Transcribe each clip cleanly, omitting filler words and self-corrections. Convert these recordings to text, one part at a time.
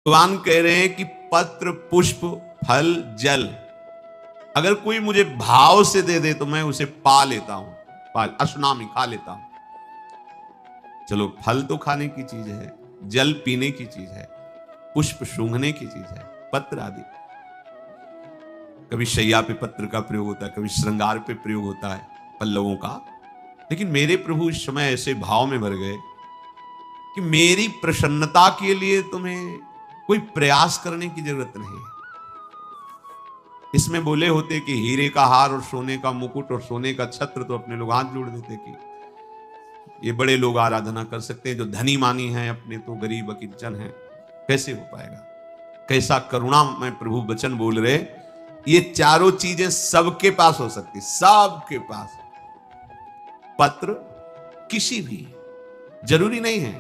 भगवान कह रहे हैं कि पत्र, पुष्प, फल, जल अगर कोई मुझे भाव से दे दे तो मैं उसे पा लेता हूं, अश्नामी खा लेता हूं। चलो, फल तो खाने की चीज है, जल पीने की चीज है, पुष्प सूंघने की चीज है, पत्र आदि। कभी शैया पे पत्र का प्रयोग होता है, कभी श्रृंगार पे प्रयोग होता है पल्लवों का। लेकिन मेरे प्रभु इस समय ऐसे भाव में भर गए कि मेरी प्रसन्नता के लिए तुम्हें कोई प्रयास करने की जरूरत नहीं है। इसमें बोले होते कि हीरे का हार और सोने का मुकुट और सोने का छत्र, तो अपने लोग हाथ जोड़ देते कि ये बड़े लोग आराधना कर सकते हैं, जो धनी मानी है अपने तो गरीब अकिंचन है। कैसे हो पाएगा? कैसा करुणा में प्रभु वचन बोल रहे, ये चारों चीजें सबके पास हो सकती, सबके पास। पत्र किसी भी, जरूरी नहीं है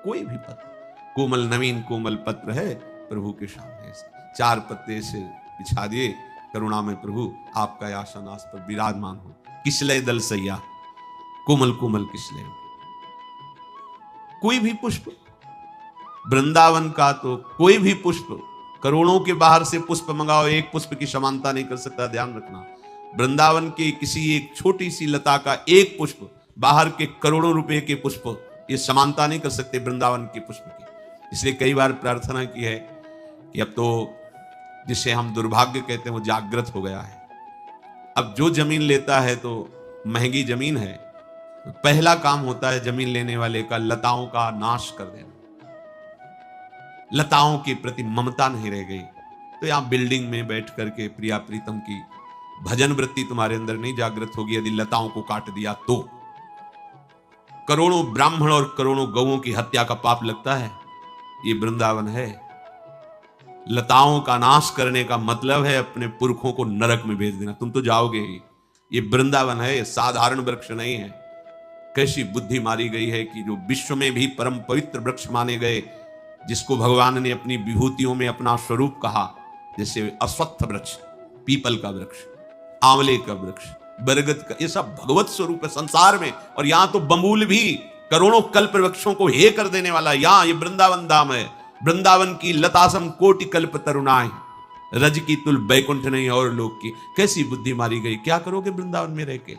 कोई भी पत्र, कोमल नवीन कोमल पत्र है प्रभु के सामने, 4 पत्ते से बिछा दिए, करुणा में प्रभु आपका आसन आस पर विराजमान हो। किसलय दल सैया, कोमल कोमल किसलय। कोई भी पुष्प, वृंदावन का तो कोई भी पुष्प, करोड़ों के बाहर से पुष्प मंगाओ, एक पुष्प की समानता नहीं कर सकता, ध्यान रखना। वृंदावन के किसी एक छोटी सी लता का एक पुष्प बाहर के करोड़ों रुपए के पुष्प ये समानता नहीं कर सकते वृंदावन के पुष्प की। इसलिए कई बार प्रार्थना की है कि अब तो जिसे हम दुर्भाग्य कहते हैं वो जागृत हो गया है। अब जो जमीन लेता है तो महंगी जमीन है, तो पहला काम होता है जमीन लेने वाले का लताओं का नाश कर देना। लताओं के प्रति ममता नहीं रह गई, तो यहां बिल्डिंग में बैठ करके प्रिया प्रीतम की भजन वृत्ति तुम्हारे अंदर नहीं जागृत होगी यदि लताओं को काट दिया तो। करोड़ों ब्राह्मण और करोड़ों गौओं की हत्या का पाप लगता है, ये वृंदावन है। लताओं का नाश करने का मतलब है अपने पुरखों को नरक में भेज देना, तुम तो जाओगे ही। ये वृंदावन है, साधारण वृक्ष नहीं है। कैसी बुद्धि मारी गई है कि जो विश्व में भी परम पवित्र वृक्ष माने गए, जिसको भगवान ने अपनी विभूतियों में अपना स्वरूप कहा, जैसे अश्वत्थ वृक्ष, पीपल का वृक्ष, आंवले का वृक्ष, बरगद का, ये सब भगवत स्वरूप है संसार में। और यहां तो बमूल भी करोड़ों कल्प वृक्षों को हे कर देने वाला यहां ये वृंदावन धाम है। वृंदावन की लतासम कोटि कल्प तरुणाएं, रज की तुल बैकुंठ नहीं और लोग की। कैसी बुद्धि मारी गई, क्या करोगे वृंदावन में रह के?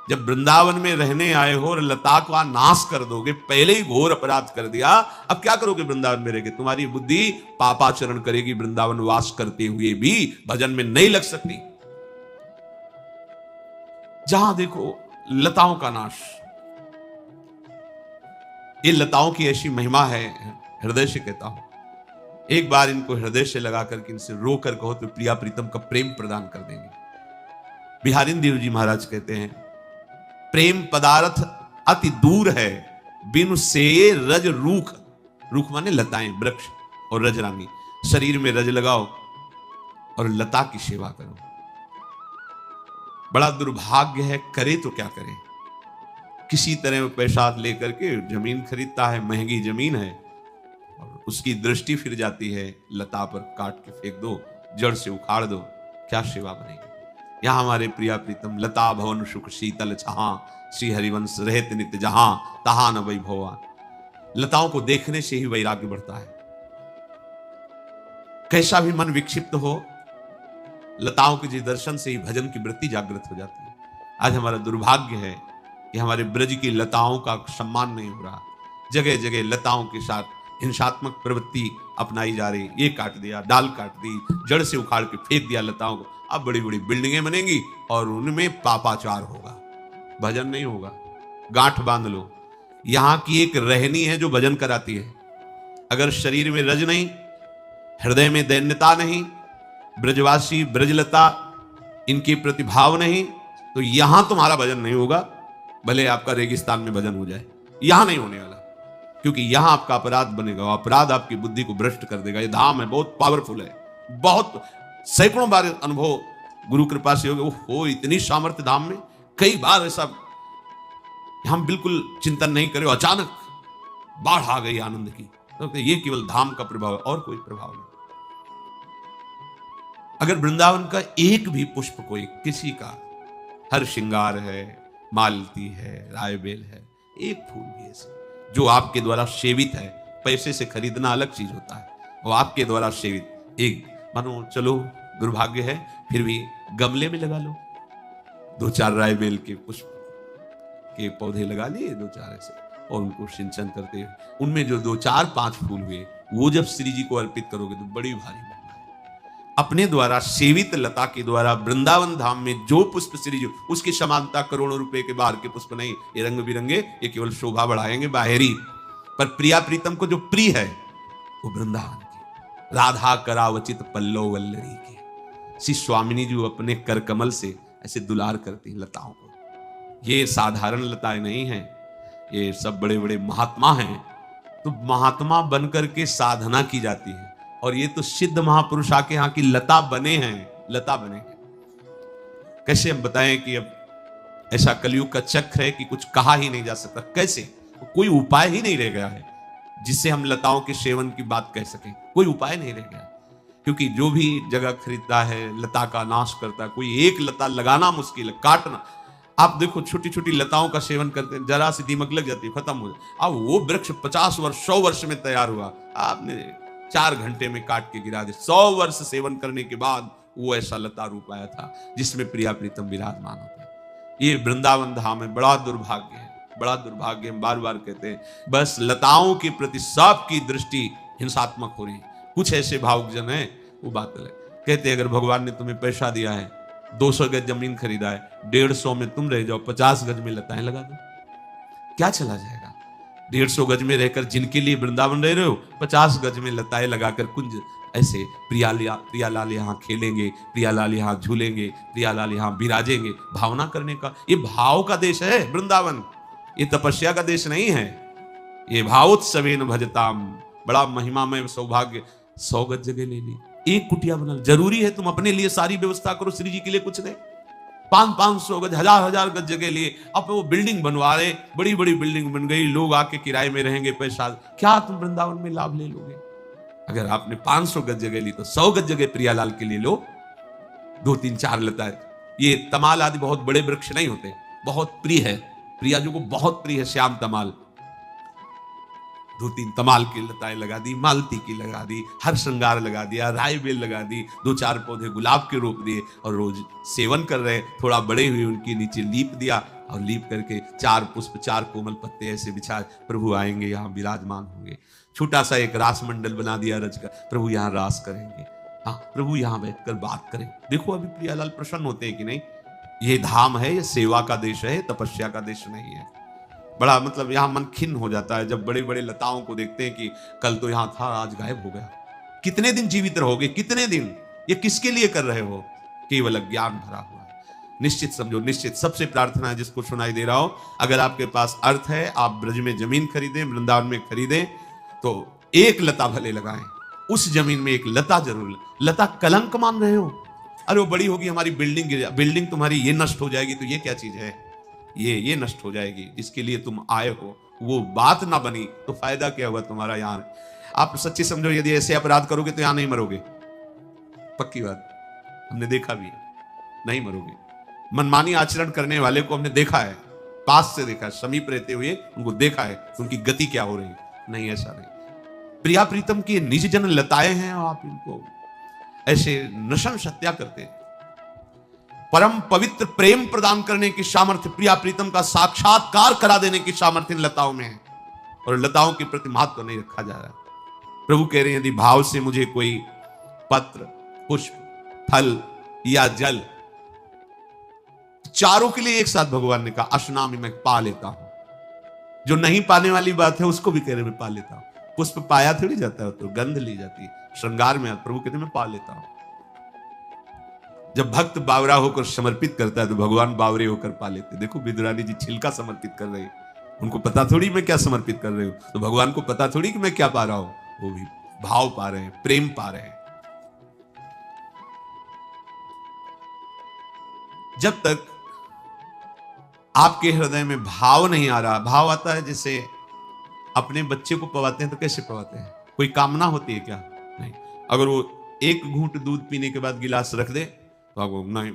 जब वृंदावन में रहने आए हो और लता का नाश कर दोगे, पहले ही घोर अपराध कर दिया, अब क्या करोगे वृंदावन में रह के? तुम्हारी बुद्धि पापाचरण करेगी, वृंदावन वास करते हुए भी भजन में नहीं लग सकती। जहां देखो लताओं का नाश। ये लताओं की ऐसी महिमा है, हृदय से कहता हूं, एक बार इनको हृदय से लगा करके इनसे रो कर कहो तो प्रिया प्रीतम का प्रेम प्रदान कर देंगे। बिहारिन देव जी महाराज कहते हैं, प्रेम पदार्थ अति दूर है, बिनु से रज रूख। रूख माने लताएं, वृक्ष, और रजरानी, शरीर में रज लगाओ और लता की सेवा करो। बड़ा दुर्भाग्य है, करे तो क्या करें? किसी तरह वो पैसा लेकर के जमीन खरीदता है, महंगी जमीन है, और उसकी दृष्टि फिर जाती है लता पर, काट के फेंक दो, जड़ से उखाड़ दो, क्या सेवा बनेगी? यहां हमारे प्रिया प्रीतम लता भवन सुख शीतल छहा, श्री हरिवंश रहत नित्य जहां, तहां न वैभवान। लताओं को देखने से ही वैराग्य बढ़ता है। कैसा भी मन विक्षिप्त हो, लताओं के जी दर्शन से ही भजन की वृत्ति जागृत हो जाती है। आज हमारा दुर्भाग्य है कि हमारे ब्रज की लताओं का सम्मान नहीं हो रहा। जगह जगह लताओं के साथ हिंसात्मक प्रवृत्ति अपनाई जा रही। ये काट दिया, डाल काट दी, जड़ से उखाड़ के फेंक दिया लताओं को। अब बड़ी बड़ी बिल्डिंगें बनेंगी और उनमें पापाचार होगा, भजन नहीं होगा। गांठ बांध लो, यहां की एक रहनी है जो भजन कराती है। अगर शरीर में रज नहीं, हृदय में दैन्यता नहीं, ब्रजवासी ब्रजलता इनके प्रतिभाव नहीं, तो यहां तुम्हारा भजन नहीं होगा। भले आपका रेगिस्तान में भजन हो जाए, यहां नहीं होने वाला, क्योंकि यहां आपका अपराध बनेगा। अपराध आपकी बुद्धि को भ्रष्ट कर देगा। ये धाम है, बहुत पावरफुल है, बहुत सैकड़ों बार अनुभव गुरु कृपा से हो, इतनी सामर्थ्य धाम में। कई बार ऐसा हम बिल्कुल चिंतन नहीं करे, अचानक बाढ़ आ गई आनंद की, तो ये केवल धाम का प्रभाव है और कोई प्रभाव नहीं। अगर वृंदावन का एक भी पुष्प, कोई किसी का, हर श्रृंगार है, मालती है, रायबेल है, एक फूल भी ऐसे जो आपके द्वारा सेवित है, पैसे से खरीदना अलग चीज होता है, वो आपके द्वारा सेवित। एक मानो चलो दुर्भाग्य है, फिर भी गमले में लगा लो, 2-4 राय बेल के पुष्प के पौधे लगा लिए, 2-4 ऐसे, और उनको सिंचन करते हुए उनमें जो 2-4-5 फूल हुए, वो जब श्री जी को अर्पित करोगे तो बड़ी भारी महिमा है। अपने द्वारा सेवित लता के द्वारा वृंदावन धाम में जो पुष्प श्री जी, उसकी समानता करोड़ों रुपए के बाहर के पुष्प नहीं, ये रंग बिरंगे, ये केवल शोभा बढ़ाएंगे बाहरी, पर प्रिया प्रीतम को जो प्रिय है वो वृंदावन की राधा करावचित पल्लव वल्लरी के श्री स्वामिनी जी अपने कर कमल से ऐसे दुलार करती हैं लताओं को। ये साधारण लताएं नहीं हैं, ये सब बड़े बड़े महात्मा हैं। तो महात्मा बनकर के साधना की जाती है, और ये तो सिद्ध महापुरुष आके यहाँ की लता बने हैं, लता बने हैं। कैसे हम बताएं कि अब ऐसा कलयुग का चक्र है कि कुछ कहा ही नहीं जा सकता। कैसे? कोई उपाय ही नहीं रह गया है जिससे हम लताओं के सेवन की बात कह सकें, कोई उपाय नहीं रह गया। क्योंकि जो भी जगह खरीदता है लता का नाश करता है। कोई एक लता लगाना मुश्किल है, काटना। आप देखो छोटी छोटी लताओं का सेवन करते हैं, जरा सी दीमक लग जाती है, खत्म हो जाए। अब वो वृक्ष 50 वर्ष 100 वर्ष में तैयार हुआ, आपने 4 घंटे में काट के गिरा दे। 100 वर्ष सेवन करने के बाद वो ऐसा लता रूप आया था जिसमें प्रिया प्रीतम विराजमान होता है। ये वृंदावन धाम है, बड़ा दुर्भाग्य है, बड़ा दुर्भाग्य। हम बार बार कहते हैं, बस लताओं के प्रति सबकी दृष्टि हिंसात्मक हो रही है। कुछ ऐसे भावुक जन है, वो बात अलग। कहते हैं अगर भगवान ने तुम्हें पैसा दिया है, 200 गज जमीन खरीदा है, 150 में तुम रह जाओ, 50 गज में लताएं लगा दो, क्या चला जाएगा? 150 गज में रहकर जिनके लिए वृंदावन रह रहे हो, 50 गज में लताएं लगाकर कुंज ऐसे प्रियालाल यहाँ खेलेंगे, प्रियालाल यहाँ झूलेंगे, प्रियालाल यहाँ विराजेंगे, भावना करने का। ये भाव का देश है वृंदावन, ये तपस्या का देश नहीं है। ये भावोत्सवेन भजताम, बड़ा महिमा में सौभाग्य। 100 गज जगह ले ली, एक कुटिया बना। जरूरी है तुम अपने लिए सारी व्यवस्था करो, श्री जी के लिए कुछ नहीं। 500 गज, 1000 गज जगह लिए, अब वो बिल्डिंग बनवा रहे, बड़ी बड़ी बिल्डिंग बन गई, लोग आके किराए में रहेंगे, पैसा। क्या तुम वृंदावन में लाभ ले लोगे? अगर आपने 500 गज जगह ली तो 100 गज जगह प्रियालाल के लिए लो, 2-3-4 लताएं। ये तमाल आदि बहुत बड़े वृक्ष नहीं होते, बहुत प्रिय है, प्रिया जी को बहुत प्रिय है श्याम तमाल। 2-3 तमाल की लताएं लगा दी, मालती की लगा दी, हर श्रृंगार लगा दिया, राय बेल लगा दी, 2-4 पौधे गुलाब के रोप दिए, और रोज सेवन कर रहे। थोड़ा बड़े हुए उनके नीचे लीप दिया, और लीप करके 4 पुष्प 4 कोमल पत्ते ऐसे बिछा, प्रभु आएंगे यहाँ विराजमान होंगे। छोटा सा एक रास मंडल बना दिया रज का, प्रभु यहाँ रास करेंगे, हाँ प्रभु यहाँ बैठकर बात करें। देखो अभी प्रियालाल प्रसन्न होते हैं कि नहीं? ये धाम है, ये सेवा का देश है, तपस्या का देश नहीं है। बड़ा मतलब यहाँ मन खिन्न हो जाता है जब बड़े बड़े लताओं को देखते हैं कि कल तो यहाँ था, आज गायब हो गया। कितने दिन जीवित रहोगे? कितने दिन? ये किसके लिए कर रहे हो? केवल ज्ञान भरा हुआ है। निश्चित समझो, निश्चित। सबसे प्रार्थना है जिसको सुनाई दे रहा हो, अगर आपके पास अर्थ है, आप ब्रज में जमीन खरीदें, वृंदावन में खरीदें, तो एक लता भले लगाएं, उस जमीन में एक लता जरूर। लता कलंक मान रहे हो? अरे वो बड़ी होगी, हमारी बिल्डिंग तुम्हारी ये नष्ट हो जाएगी, तो ये क्या चीज है? ये नष्ट हो जाएगी। जिसके लिए तुम आए हो वो बात ना बनी तो फायदा क्या हुआ तुम्हारा? यहाँ आप सच्ची समझो, यदि ऐसे अपराध करोगे तो यहाँ नहीं मरोगे, पक्की बात, हमने देखा भी है, नहीं मरोगे। मनमानी आचरण करने वाले को हमने देखा है, पास से देखा है, समीप रहते हुए उनको देखा है, उनकी गति क्या हो रही। नहीं, ऐसा नहीं। प्रिया प्रीतम की निज जन लताएं हैं, आप इनको ऐसे नशम सत्या करते हैं। परम पवित्र प्रेम प्रदान करने की सामर्थ्य, प्रिया प्रीतम का साक्षात्कार करा देने की सामर्थ्य इन लताओं में है, और लताओं के प्रति महत्व नहीं रखा जा रहा है। प्रभु कह रहे हैं, यदि भाव से मुझे कोई पत्र, पुष्प, फल या जल, चारों के लिए एक साथ भगवान ने कहा अश्नामी, मैं पा लेता हूं। जो नहीं पाने वाली बात है उसको भी कह रहे मैं पा लेता हूं। पुष्प पाया थोड़ी जाता है, तो गंध ली जाती है, श्रृंगार में। प्रभु कहते मैं पा लेता हूं। जब भक्त बावरा होकर समर्पित करता है तो भगवान बावरे होकर पा लेते। देखो विदुरानी जी छिलका समर्पित कर रहे, उनको पता थोड़ी मैं क्या समर्पित कर रही हूं, तो भगवान को पता थोड़ी कि मैं क्या पा रहा हूं। वो भी भाव पा रहे हैं, प्रेम पा रहे हैं। जब तक आपके हृदय में भाव नहीं आ रहा, भाव आता है जैसे अपने बच्चे को पवाते हैं तो कैसे पवाते हैं? कोई कामना होती है क्या? नहीं। अगर वो एक घूंट दूध पीने के बाद गिलास रख दे तो आपको नहीं,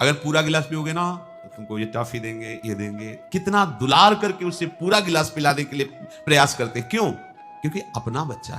अगर पूरा गिलास पियोगे ना तो तुमको ये टॉफी देंगे, ये देंगे। कितना दुलार करके उसे पूरा गिलास पिलाने के लिए प्रयास करते हैं। क्यों? क्योंकि अपना बच्चा है।